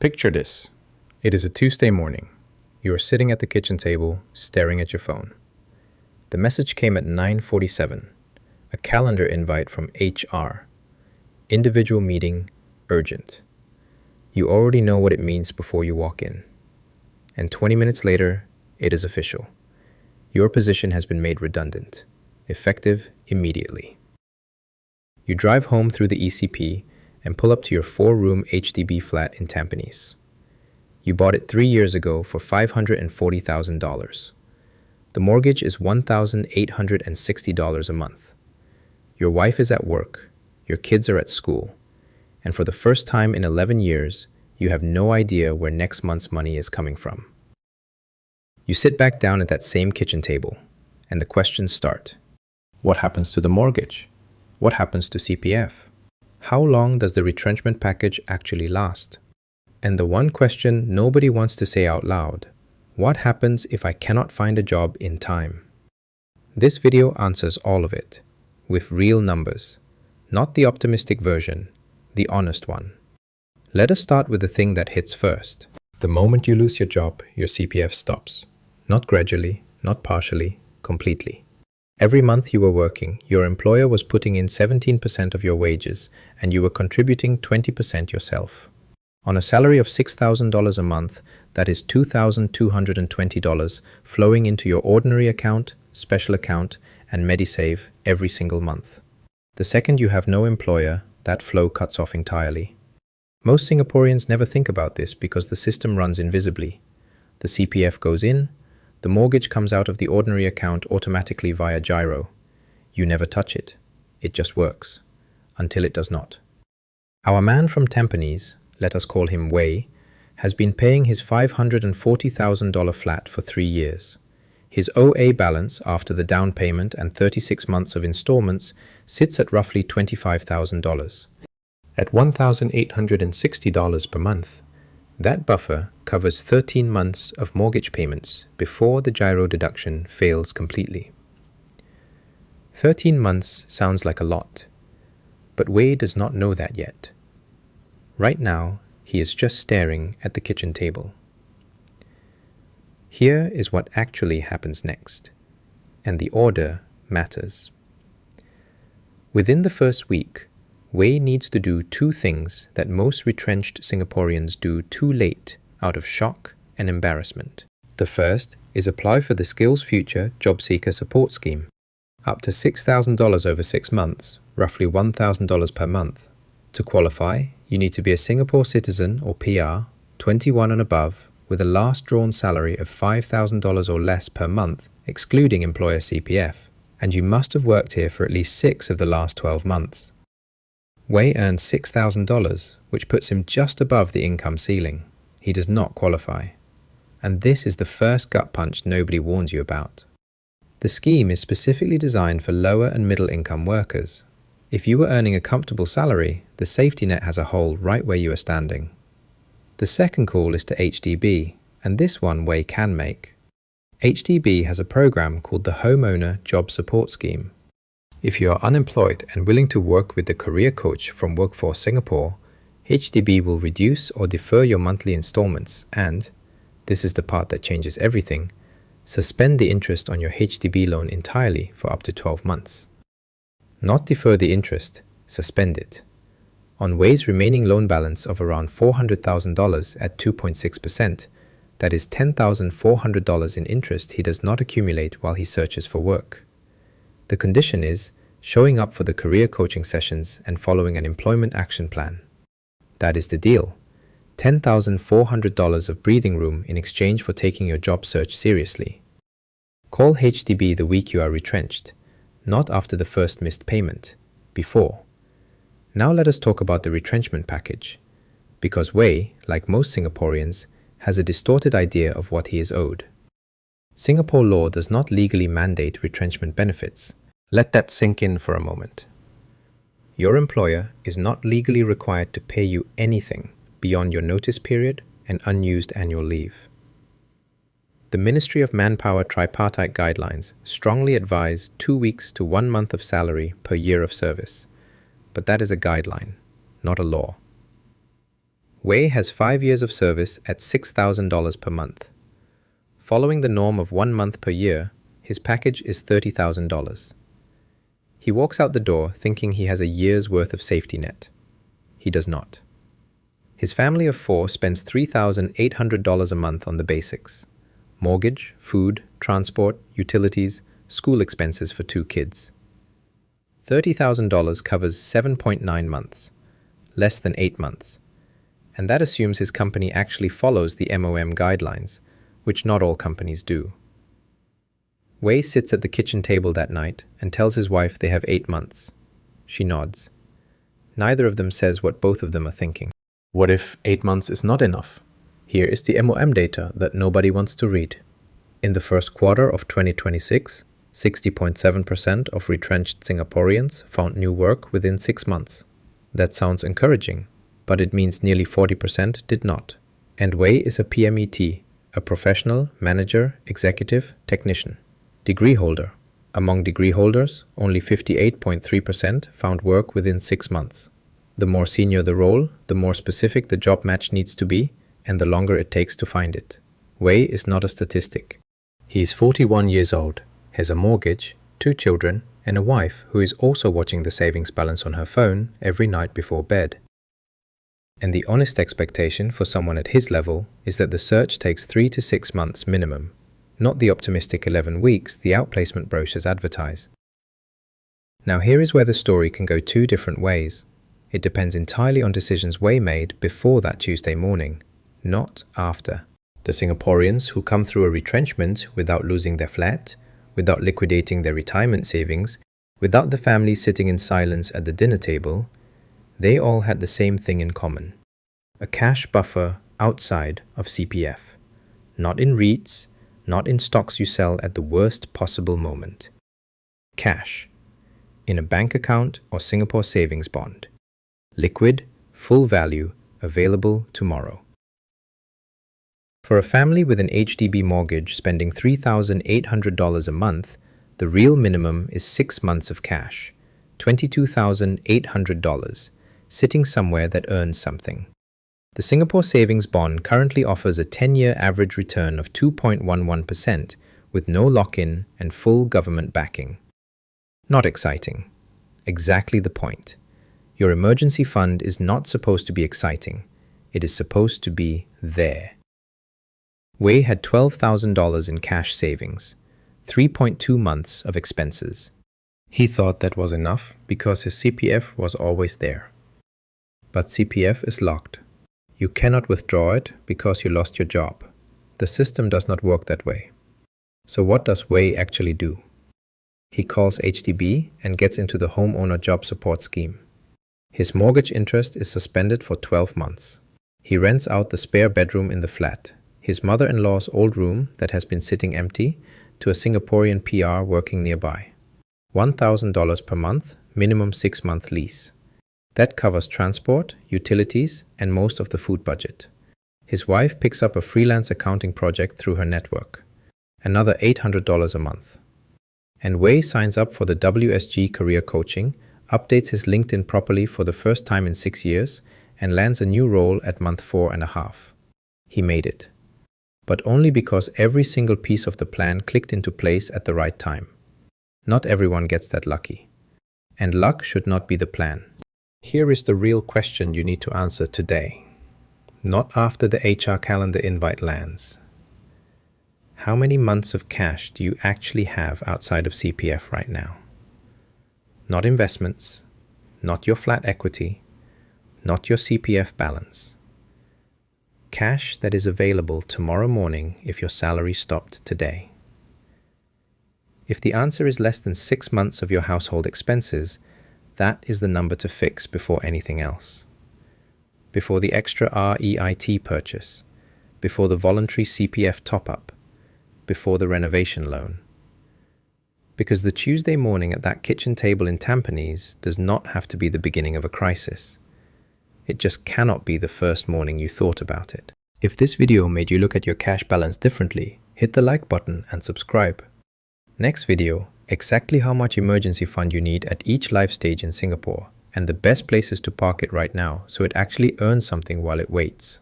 Picture this. It is a Tuesday morning. You are sitting at the kitchen table, staring at your phone. The message came at 9:47. A calendar invite from HR. Individual meeting, urgent. You already know what it means before you walk in. And 20 minutes later, it is official. Your position has been made redundant, effective immediately. You drive home through the ECP and pull up to your 4-room HDB flat in Tampines. You bought it 3 years ago for $540,000. The mortgage is $1,860 a month. Your wife is at work, your kids are at school, and for the first time in 11 years, you have no idea where next month's money is coming from. You sit back down at that same kitchen table, and the questions start. What happens to the mortgage? What happens to CPF? How long does the retrenchment package actually last? And the one question nobody wants to say out loud, what happens if I cannot find a job in time? This video answers all of it, with real numbers, not the optimistic version, the honest one. Let us start with the thing that hits first. The moment you lose your job, your CPF stops. Not gradually, not partially, completely. Every month you were working, your employer was putting in 17% of your wages, and you were contributing 20% yourself. On a salary of $6,000 a month, that is $2,220 flowing into your ordinary account, special account, and MediSave every single month. The second you have no employer, that flow cuts off entirely. Most Singaporeans never think about this because the system runs invisibly. The CPF goes in, the mortgage comes out of the ordinary account automatically via gyro. You never touch it. It just works. Until it does not. Our man from Tampines, let us call him Wei, has been paying his $540,000 flat for 3 years. His OA balance after the down payment and 36 months of installments sits at roughly $25,000. At $1,860 per month, that buffer covers 13 months of mortgage payments before the gyro deduction fails completely. 13 months sounds like a lot, but Wei does not know that yet. Right now, he is just staring at the kitchen table. Here is what actually happens next, and the order matters. Within the first week, Wei needs to do 2 things that most retrenched Singaporeans do too late out of shock and embarrassment. The first is apply for the SkillsFuture Jobseeker Support scheme, up to $6,000 over 6 months, roughly $1,000 per month. To qualify, you need to be a Singapore citizen or PR, 21 and above, with a last drawn salary of $5,000 or less per month, excluding employer CPF, and you must have worked here for at least 6 of the last 12 months. Wei earns $6,000, which puts him just above the income ceiling. He does not qualify. And this is the first gut punch nobody warns you about. The scheme is specifically designed for lower and middle income workers. If you were earning a comfortable salary, the safety net has a hole right where you are standing. The second call is to HDB, and this one Wei can make. HDB has a program called the Homeowner Job Support Scheme. If you are unemployed and willing to work with the career coach from Workforce Singapore, HDB will reduce or defer your monthly installments and, this is the part that changes everything, suspend the interest on your HDB loan entirely for up to 12 months. Not defer the interest, suspend it. On Wei's remaining loan balance of around $400,000 at 2.6%, that is $10,400 in interest he does not accumulate while he searches for work. The condition is showing up for the career coaching sessions and following an employment action plan. That is the deal. $10,400 of breathing room in exchange for taking your job search seriously. Call HDB the week you are retrenched, not after the first missed payment, before. Now let us talk about the retrenchment package, because Wei, like most Singaporeans, has a distorted idea of what he is owed. Singapore law does not legally mandate retrenchment benefits. Let that sink in for a moment. Your employer is not legally required to pay you anything beyond your notice period and unused annual leave. The Ministry of Manpower Tripartite Guidelines strongly advise 2 weeks to 1 month of salary per year of service, but that is a guideline, not a law. Wei has 5 years of service at $6,000 per month. Following the norm of 1 month per year, his package is $30,000. He walks out the door thinking he has a year's worth of safety net. He does not. His family of 4 spends $3,800 a month on the basics: mortgage, food, transport, utilities, school expenses for 2 kids. $30,000 covers 7.9 months, less than 8 months, and that assumes his company actually follows the MOM guidelines, which not all companies do. Wei sits at the kitchen table that night and tells his wife they have 8 months. She nods. Neither of them says what both of them are thinking. What if 8 months is not enough? Here is the MOM data that nobody wants to read. In the first quarter of 2026, 60.7% of retrenched Singaporeans found new work within 6 months. That sounds encouraging, but it means nearly 40% did not. And Wei is a PMET, a professional, manager, executive, technician, degree holder. Among degree holders, only 58.3% found work within 6 months. The more senior the role, the more specific the job match needs to be, and the longer it takes to find it. Wei is not a statistic. He is 41 years old, has a mortgage, 2 children, and a wife who is also watching the savings balance on her phone every night before bed. And the honest expectation for someone at his level is that the search takes 3 to 6 months minimum, not the optimistic 11 weeks the outplacement brochures advertise. Now here is where the story can go 2 different ways. It depends entirely on decisions Wei made before that Tuesday morning, not after. The Singaporeans who come through a retrenchment without losing their flat, without liquidating their retirement savings, without the family sitting in silence at the dinner table, they all had the same thing in common: a cash buffer outside of CPF, not in REITs, not in stocks you sell at the worst possible moment. Cash in a bank account or Singapore savings bond. Liquid, full value, available tomorrow. For a family with an HDB mortgage spending $3,800 a month, the real minimum is 6 months of cash, $22,800, sitting somewhere that earns something. The Singapore Savings Bond currently offers a 10-year average return of 2.11% with no lock-in and full government backing. Not exciting. Exactly the point. Your emergency fund is not supposed to be exciting. It is supposed to be there. Wei had $12,000 in cash savings, 3.2 months of expenses. He thought that was enough because his CPF was always there. But CPF is locked. You cannot withdraw it because you lost your job. The system does not work that way. So what does Wei actually do? He calls HDB and gets into the Homeowner Job Support scheme. His mortgage interest is suspended for 12 months. He rents out the spare bedroom in the flat, his mother-in-law's old room that has been sitting empty, to a Singaporean PR working nearby. $1,000 per month, minimum 6-month lease. That covers transport, utilities, and most of the food budget. His wife picks up a freelance accounting project through her network. Another $800 a month. And Wei signs up for the WSG career coaching, updates his LinkedIn properly for the first time in 6 years, and lands a new role at month 4.5. He made it. But only because every single piece of the plan clicked into place at the right time. Not everyone gets that lucky. And luck should not be the plan. Here is the real question you need to answer today. Not after the HR calendar invite lands. How many months of cash do you actually have outside of CPF right now? Not investments, not your flat equity, not your CPF balance. Cash that is available tomorrow morning if your salary stopped today. If the answer is less than 6 months of your household expenses, that is the number to fix before anything else. Before the extra REIT purchase, before the voluntary CPF top-up, before the renovation loan. Because the Tuesday morning at that kitchen table in Tampines does not have to be the beginning of a crisis. It just cannot be the first morning you thought about it. If this video made you look at your cash balance differently, hit the like button and subscribe. Next video, exactly how much emergency fund you need at each life stage in Singapore. And the best place is to park it right now so it actually earns something while it waits.